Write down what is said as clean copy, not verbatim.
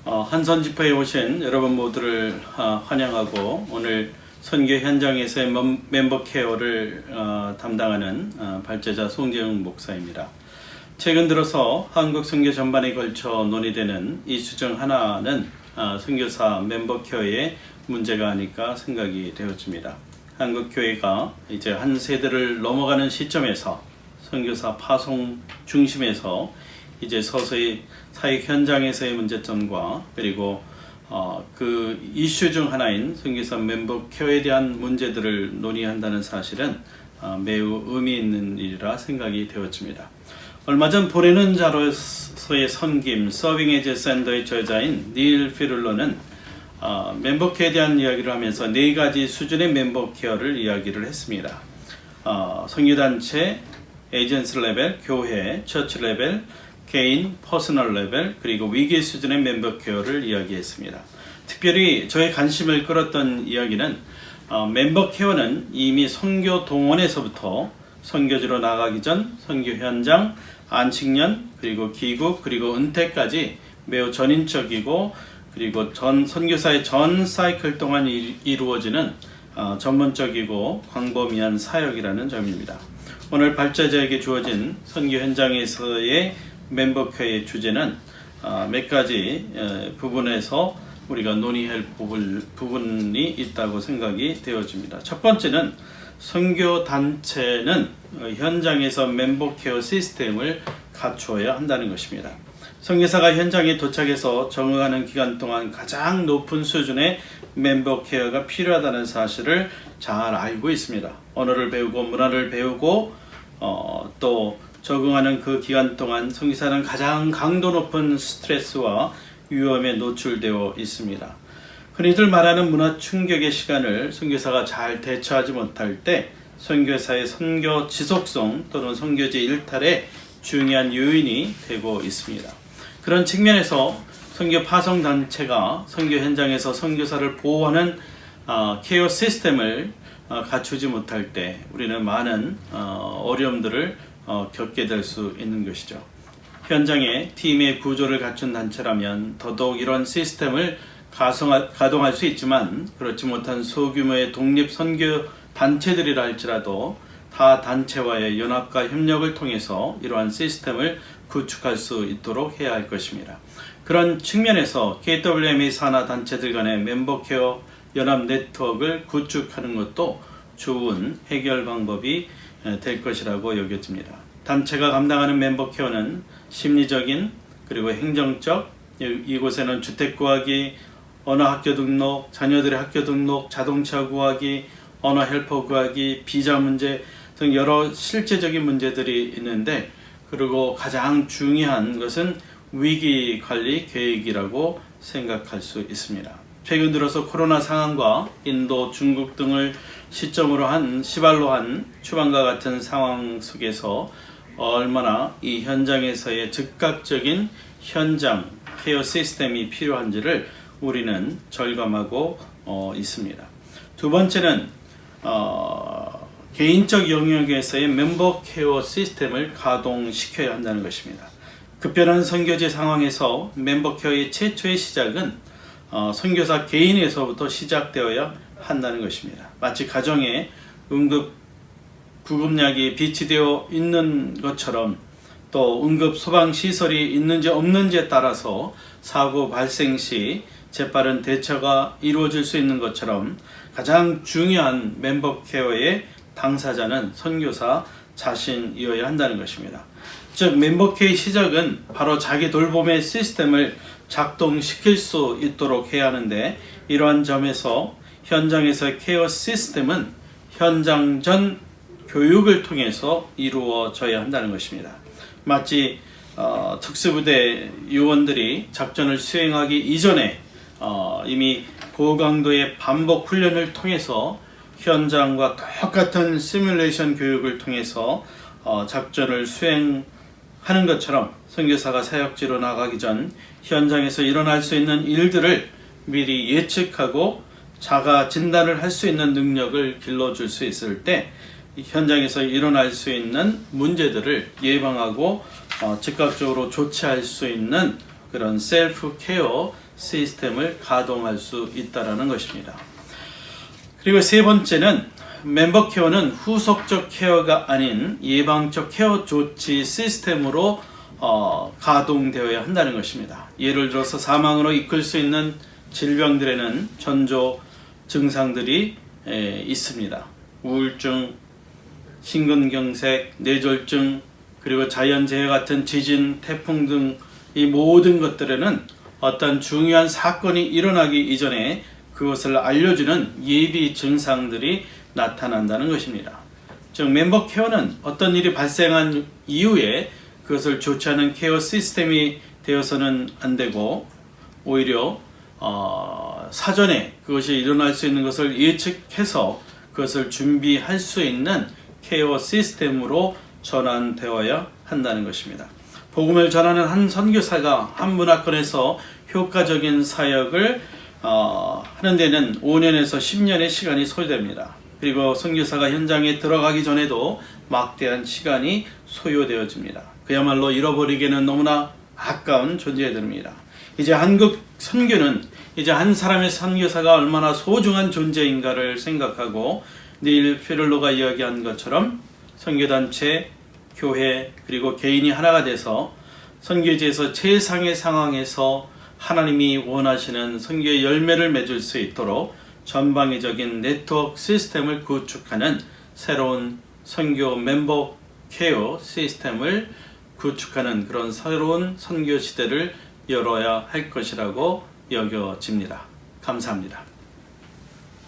한선 집회에 오신 여러분 모두를 환영하고 오늘 선교 현장에서의 멤버 케어를 담당하는 발제자 송재웅 목사입니다. 최근 들어서 한국 선교 전반에 걸쳐 논의되는 이슈 중 하나는 선교사 멤버 케어의 문제가 아닐까 생각이 되어집니다. 한국 교회가 이제 한 세대를 넘어가는 시점에서 선교사 파송 중심에서 이제 서서히 사역 현장에서의 문제점과 그리고 그 이슈 중 하나인 선교사 멤버 케어에 대한 문제들을 논의한다는 사실은 매우 의미 있는 일이라 생각이 되어집니다. 얼마 전 보내는 자로서의 섬김 서빙 에즈 샌더의 저자인 닐 피룰러는 멤버 케어에 대한 이야기를 하면서 네 가지 수준의 멤버 케어를 이야기를 했습니다. 선교단체, 에이전시 레벨, 교회, 처치 레벨, 개인, 퍼스널 레벨, 그리고 위기 수준의 멤버 케어를 이야기했습니다. 특별히 저의 관심을 끌었던 이야기는 멤버 케어는 이미 선교 동원에서부터 선교지로 나가기 전 선교 현장, 안식년, 그리고 귀국, 그리고 은퇴까지 매우 전인적이고 그리고 전 선교사의 전 사이클 동안 이루어지는 전문적이고 광범위한 사역이라는 점입니다. 오늘 발제자에게 주어진 선교 현장에서의 멤버 케어의 주제는 몇 가지 부분에서 우리가 논의할 부분이 있다고 생각이 되어집니다. 첫 번째는 선교 단체는 현장에서 멤버 케어 시스템을 갖추어야 한다는 것입니다. 선교사가 현장에 도착해서 적응하는 기간 동안 가장 높은 수준의 멤버 케어가 필요하다는 사실을 잘 알고 있습니다. 언어를 배우고 문화를 배우고 또 적응하는 그 기간 동안 선교사는 가장 강도 높은 스트레스와 위험에 노출되어 있습니다. 흔히들 말하는 문화 충격의 시간을 선교사가 잘 대처하지 못할 때 선교사의 선교 지속성 또는 선교지 일탈에 중요한 요인이 되고 있습니다. 그런 측면에서 선교 파송 단체가 선교 현장에서 선교사를 보호하는 케어 시스템을 갖추지 못할 때 우리는 많은 어려움들을 겪게 될 수 있는 것이죠. 현장에 팀의 구조를 갖춘 단체라면 더더욱 이런 시스템을 가동할 수 있지만 그렇지 못한 소규모의 독립 선교 단체들이라 할지라도 타 단체와의 연합과 협력을 통해서 이러한 시스템을 구축할 수 있도록 해야 할 것입니다. 그런 측면에서 KWM의 산하 단체들 간의 멤버 케어 연합 네트워크를 구축하는 것도 좋은 해결 방법이 될 것이라고 여겨집니다. 단체가 감당하는 멤버 케어는 심리적인 그리고 행정적, 이곳에는 주택 구하기, 언어 학교 등록, 자녀들의 학교 등록, 자동차 구하기, 언어 헬퍼 구하기, 비자 문제 등 여러 실제적인 문제들이 있는데 그리고 가장 중요한 것은 위기 관리 계획이라고 생각할 수 있습니다. 최근 들어서 코로나 상황과 인도, 중국 등을 시점으로 한 시발로 한 추방과 같은 상황 속에서 얼마나 이 현장에서의 즉각적인 현장 케어 시스템이 필요한지를 우리는 절감하고 있습니다. 두 번째는 개인적 영역에서의 멤버 케어 시스템을 가동시켜야 한다는 것입니다. 급변한 선교지 상황에서 멤버 케어의 최초의 시작은 선교사 개인에서부터 시작되어야 한다는 것입니다. 마치 가정에 응급 구급약이 비치되어 있는 것처럼 또 응급 소방 시설이 있는지 없는지에 따라서 사고 발생 시 재빠른 대처가 이루어질 수 있는 것처럼 가장 중요한 멤버 케어의 당사자는 선교사 자신이어야 한다는 것입니다. 즉 멤버 케어의 시작은 바로 자기 돌봄의 시스템을 작동시킬 수 있도록 해야 하는데 이러한 점에서 현장에서의 케어 시스템은 현장 전 교육을 통해서 이루어져야 한다는 것입니다. 마치 특수부대 요원들이 작전을 수행하기 이전에 이미 고강도의 반복 훈련을 통해서 현장과 똑같은 시뮬레이션 교육을 통해서 작전을 수행하는 것처럼 선교사가 사역지로 나가기 전 현장에서 일어날 수 있는 일들을 미리 예측하고 자가 진단을 할 수 있는 능력을 길러줄 수 있을 때 현장에서 일어날 수 있는 문제들을 예방하고 즉각적으로 조치할 수 있는 그런 셀프 케어 시스템을 가동할 수 있다는 것입니다. 그리고 세 번째는 멤버 케어는 후속적 케어가 아닌 예방적 케어 조치 시스템으로 가동되어야 한다는 것입니다. 예를 들어서 사망으로 이끌 수 있는 질병들에는 전조 증상들이 있습니다. 우울증, 심근경색, 뇌졸중, 그리고 자연재해 같은 지진, 태풍 등 이 모든 것들에는 어떤 중요한 사건이 일어나기 이전에 그것을 알려주는 예비 증상들이 나타난다는 것입니다. 즉 멤버 케어는 어떤 일이 발생한 이후에 그것을 조치하는 케어 시스템이 되어서는 안 되고 오히려 사전에 그것이 일어날 수 있는 것을 예측해서 그것을 준비할 수 있는 케어 시스템으로 전환되어야 한다는 것입니다. 복음을 전하는 한 선교사가 한 문화권에서 효과적인 사역을 하는 데는 5년에서 10년의 시간이 소요됩니다. 그리고 선교사가 현장에 들어가기 전에도 막대한 시간이 소요되어집니다. 그야말로 잃어버리기에는 너무나 아까운 존재들입니다. 이제 한국 선교는 이제 한 사람의 선교사가 얼마나 소중한 존재인가를 생각하고 닐 페를로가 이야기한 것처럼 선교단체, 교회 그리고 개인이 하나가 돼서 선교지에서 최상의 상황에서 하나님이 원하시는 선교의 열매를 맺을 수 있도록 전방위적인 네트워크 시스템을 구축하는 새로운 선교 멤버 케어 시스템을 구축하는 그런 새로운 선교 시대를 열어야 할 것이라고 여겨집니다. 감사합니다.